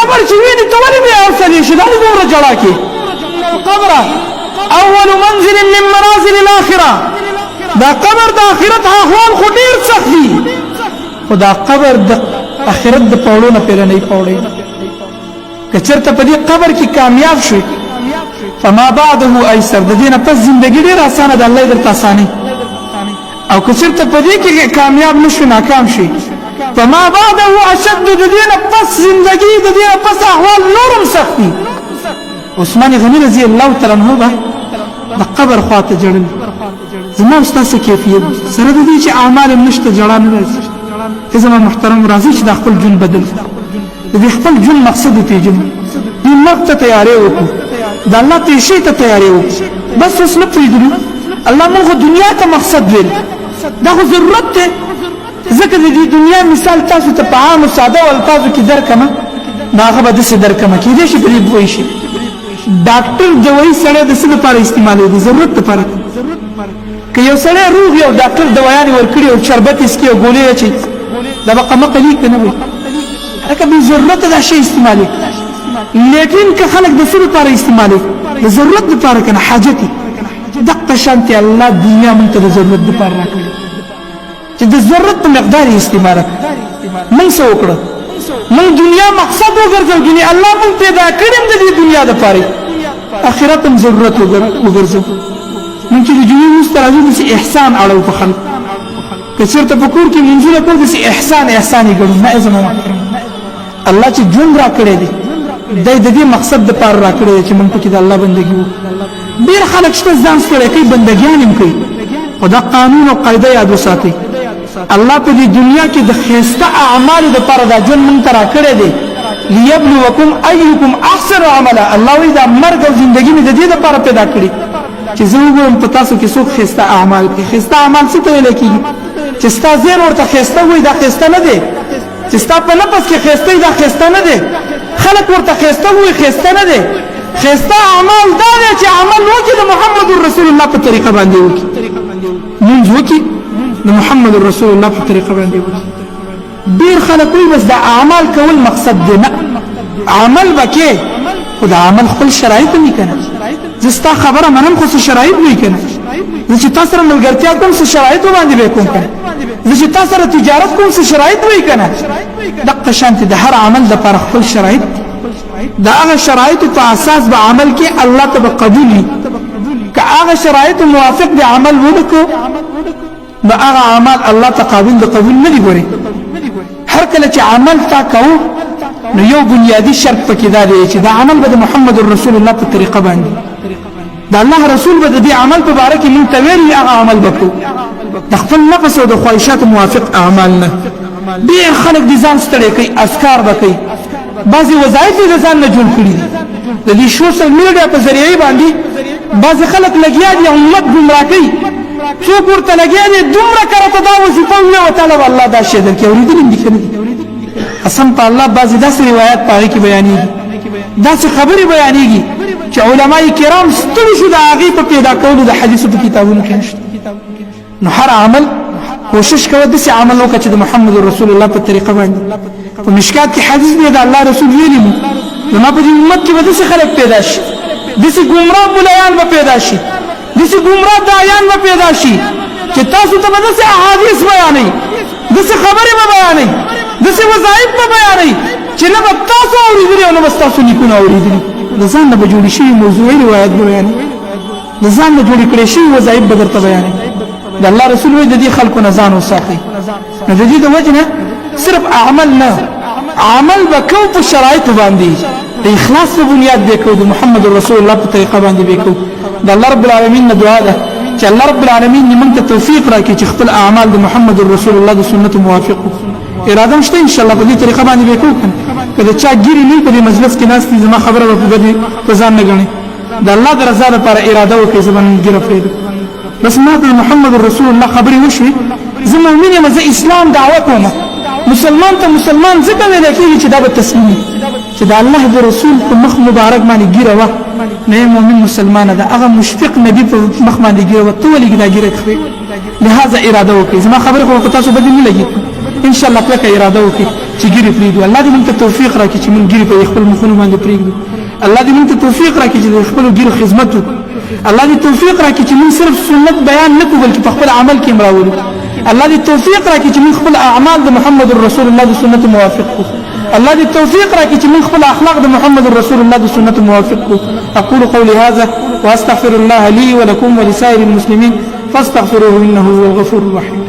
قبر چې ویني ته ولې بیا ورسلې شي دا دومره جړا کې القبر اول منزل من منازل الاخره دا قبر د آخرت احوال خو ډیر سخت دي خو دا قبر د آخرت د پوړو نه پیرنې پوړې که چېرته په دې قبر کې کامیاب شوي فما بعده ایسر د دې نه پس زندګي ډېره اسانه ده الله یې درته اساني او که چېرته په دې کې کامیاب نه شو ناکام شي فما بعده اشد د دې نه پس زندګي د دې نه پس احوال نورم سخت دي عثمان غني رضی الله تعالی عنہ به د قبر خواته جړل زما ستاسو کیفیت سره د دې چې اعمال نشته جړا نه راځي زما محترم راځي چې د خپل جون بدل د خپل جون مقصد ته جون دې وخت ته تیارې وکړو د الله ته شي ته تیارې وکړو بس اوس نه پریږدو الله موږ دنیا ته مقصد ویل دا خو ضرورت ته ځکه د دې دنیا مثال تاسو ته په عام او ساده الفاظو کې درکمه ناغه به دسه درکمه کېدې شي پرې وای شي ډاکټر دوايي سره د څه لپاره استعمالوي د ضرورت لپاره که یو سره روغ یو ډاکټر دوايان ورکړي او شربت اسکی او ګولې اچي دا به قمقلی کنه وي هغه به ضرورت د شي استعمالي لیکن که خلک د څه لپاره استعمالوي د ضرورت لپاره کنه حاجتي دقه شانتي الله دنیا مونږ ته د ضرورت لپاره راکړي چې د ضرورت په مقدار استعمال مونږ څه وکړو مونږ دنیا مقصد وګرځو دنیا الله مونږ پیدا کړم د دې دنیا لپاره اخرت هم ضرورت وګرځو مونږ چې د دنیا مستراجو د احسان اړو په خلک که چېرته په کور کې منځونه کول د احسان یې ګڼو نه زما الله چې ژوند را کړی دی د دې مقصد لپاره را کړی دی چې مونږ پکې د الله بندګي وکړو ډېر خلک شته ځان ستړی کوي بندګیان هم کوي خو دا قانون او قاعده یاد وساتئ الله په دې دنیا کې د خیسته اعمال لپاره دا ژوند مونږ ته را کړی دی لیبلوکم ایکم احسن عملا الله وی دا مرګ او ژوندګي مې د دې لپاره پیدا کړی چې زه وګورم په تاسو کې څوک خیسته اعمال کوي خیسته اعمال څه ته ویل کېږي چې ستا ذهن ورته خیسته وي دا خیسته نه دی چې ستا په نفس کې خیسته دا خیسته نه دی خلک ورته خیسته وي خیسته نه دی خیسته اعمال دا دی چې عمل وکړي د محمد رسول الله په طریقه باندې وکړي منځ وکړي د محمد رسول الله په طریقه باندې وکړي ډېر خلک وي بس دا اعمال کول مقصد دی نه عمل وکړي خو دا عمل خپل شرایط نه کنه زستا خبره منم خو شرایط نه کنه چې تاسو سره ملګرتیا کوم څه شرایط باندې به کوم کنه چې تاسو سره تجارت کوم څه شرایط وای کنه دغه شانت د هر عمل د پر خپل شرایط دا هغه شرایط په اساس به عمل کې الله ته قبولي که هغه شرایط موافق د عمل وکړو نو هغه عمل الله تقابل د قبول نه دی ګوري هر کله چې عمل تا کوو نو یو بنیادی شرط پکې دا دی چې دا عمل به محمد رسول الله په طریقه باندې دا الله رسول به د عمل په باره کې مونږ ته ویلي هغه عمل وکړو د خپل نفس او د خواهشات موافق اعمال نه ډېر خلک د ځان ستړي کوي افکار به کوي بعضې وظایف یې د ځان نه جوړ کړي دي د دې سوشل میډیا په ذریعې باندې بعضې خلک لګیا دي امت ګمراه کوي څوک ورته لګیا دي دومره کرته دا وظیفه ویله وتعالی به الله دا شی درکړي اورېدلي دي که نه دي قسم په الله بعضې داسې روایات په هغې کې بیانېږي داسې خبرې بیانېږي چې علماء کرام ستړي شو د هغې په پیدا کولو د حدیثو په کتابونو کې نشته نو هر عمل کوشش کوه داسې عمل وکړه چې د محمد رسول الله په طریقه باندې په مشکات کې حدیث دی د الله رسول ویلي مو زما په دې امت کې به داسې خلک پیدا شي داسې ګمراه ملایان به پیدا شي داسې ګمراه داعیان به پیدا شي چې تاسو ته به داسې احادیث بیانوي داسې خبرې به بیانوي داسې وظایف به بیانوي چې نه به تاسو اورېدلي او نه به ستاسو نیکونه اورېدلي د ځان نه به جوړې شوي موضوعي روایت به بیانوي د ځان نه جوړې کړې شوي وظایف به درته بیانوي د الله رسول وی د دې خلکو نه ځان وساتئ نو د دې د وجې نه صرف عمل نه عمل به کوو په شرایطو باندې د اخلاص په بنیاد به کوو د محمد رسول الله په طریقه باندې به کوو د الله رب العالمین نه دعا ده چې الله رب العالمین موږ ته توفیق راکړي چې خپل اعمال د محمد رسول الله د سنت موافق اراده مشته ان شاء الله په دې طریقه باندې به کوو کله چا ګیری نه په مجلس کې ناس دي زما خبره په ځان نه غني د الله د رضا لپاره اراده وکړي زما ګیره پرېږدو بس ما ته محمد رسول الله خبرې وشوي زه مؤمن یم زه اسلام دعوه کوم مسلمان ته مسلمان ځکه ویل کېږي چې دا به تسلیم چې د الله د رسول په مخ مبارک باندې ګیره وه نه مؤمن مسلمانه ده هغه مشفق نبي په مخ باندې ګیره وه ته ولې دا ګیره کوې لهذا اراده وکړئ زما خبرې خو په تاسو بدې نه لګي ان شاء الله کله اراده وکړي چې ګیرې پرېږدو الله دې موږ ته توفیق راکړي چې موږ ګیرې په خپل مخونو باندې پرېږدو الله دې موږ ته توفیق راکړي چې د خپل ګیرو خدمت وکړو الله دې توفیق راکړي چې موږ صرف سنت بیان نه کوو بلکې په خپل عمل کې هم راولو الله دې توفیق راکړي چې موږ خپل اعمال د محمد رسول الله د سنت موافق کړو الله دې توفیق راکړي چې موږ خپل اخلاق د محمد رسول الله د سنت موافق کړو اقول قولي هذا واستغفر الله لي ولكم ولسائر المسلمين فاستغفروه انه هو الغفور الرحيم